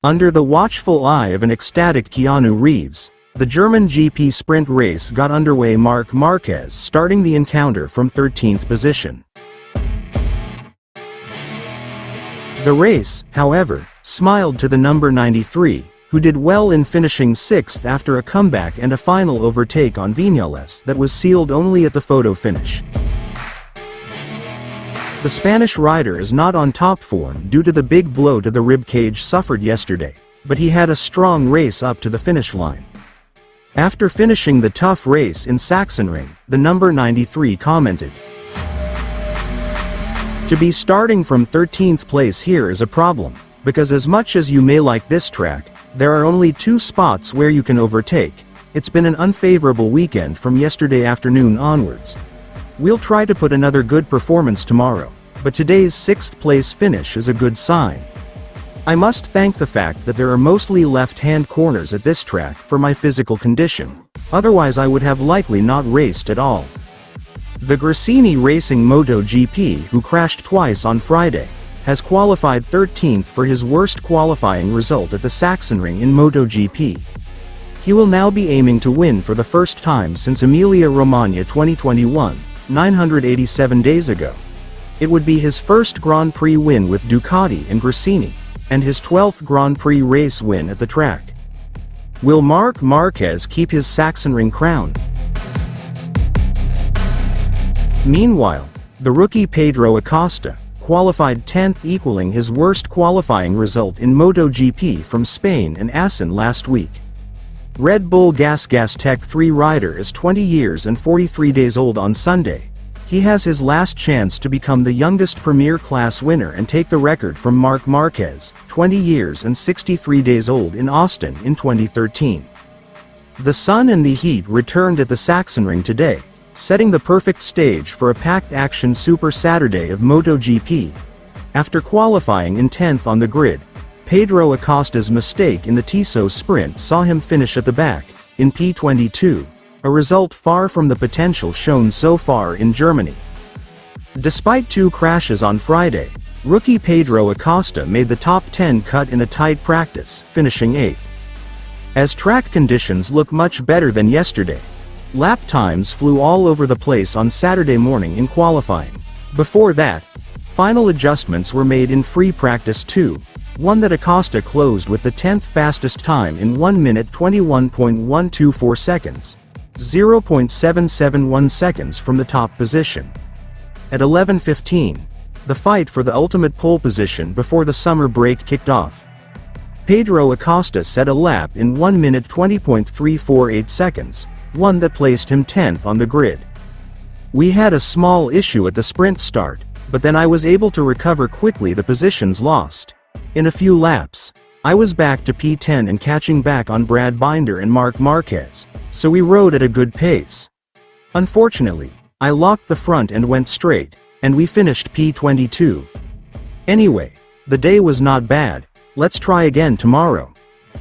Under the watchful eye of an ecstatic Keanu Reeves, the German GP sprint race got underway. Marc Marquez starting the encounter from 13th position. The race, however, smiled to the number 93, who did well in finishing 6th after a comeback and a final overtake on Viñales that was sealed only at the photo finish. The Spanish rider is not on top form due to the big blow to the ribcage suffered yesterday, but he had a strong race up to the finish line. After finishing the tough race in Sachsenring, the number 93 commented, "To be starting from 13th place here is a problem, because as much as you may like this track, there are only 2 spots where you can overtake. It's been an unfavorable weekend from yesterday afternoon onwards. We'll try to put another good performance tomorrow, but today's 6th place finish is a good sign. I must thank the fact that there are mostly left-hand corners at this track for my physical condition, otherwise I would have likely not raced at all." The Gresini Racing MotoGP, who crashed twice on Friday, has qualified 13th for his worst qualifying result at the Sachsenring in MotoGP. He will now be aiming to win for the first time since Emilia-Romagna 2021, 987 days ago. It would be his first Grand Prix win with Ducati and Gresini, and his 12th Grand Prix race win at the track. Will Marc Marquez keep his Sachsenring crown? Meanwhile, the rookie Pedro Acosta qualified 10th, equaling his worst qualifying result in MotoGP from Spain and Assen last week. Red Bull Gas Tech 3 rider is 20 years and 43 days old on Sunday. He has his last chance to become the youngest Premier Class winner and take the record from Marc Marquez, 20 years and 63 days old in Austin in 2013. The sun and the heat returned at the Sachsenring today, setting the perfect stage for a packed action Super Saturday of MotoGP. After qualifying in 10th on the grid, Pedro Acosta's mistake in the Tissot sprint saw him finish at the back, in P22, a result far from the potential shown so far in Germany. Despite 2 crashes on Friday, rookie Pedro Acosta made the top 10 cut in a tight practice, finishing 8th. As track conditions look much better than yesterday, lap times flew all over the place on Saturday morning in qualifying. Before that, final adjustments were made in free practice too, one that Acosta closed with the 10th fastest time in 1 minute 21.124 seconds, 0.771 seconds from the top position. At 11:15, the fight for the ultimate pole position before the summer break kicked off. Pedro Acosta set a lap in 1 minute 20.348 seconds, one that placed him 10th on the grid. "We had a small issue at the sprint start, but then I was able to recover quickly the positions lost. In a few laps, I was back to P10 and catching back on Brad Binder and Marc Marquez, so we rode at a good pace. Unfortunately, I locked the front and went straight, and we finished P22. Anyway, the day was not bad. Let's try again tomorrow.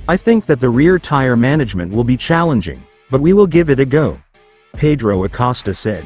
I think that the rear tire management will be challenging, but we will give it a go," Pedro Acosta said.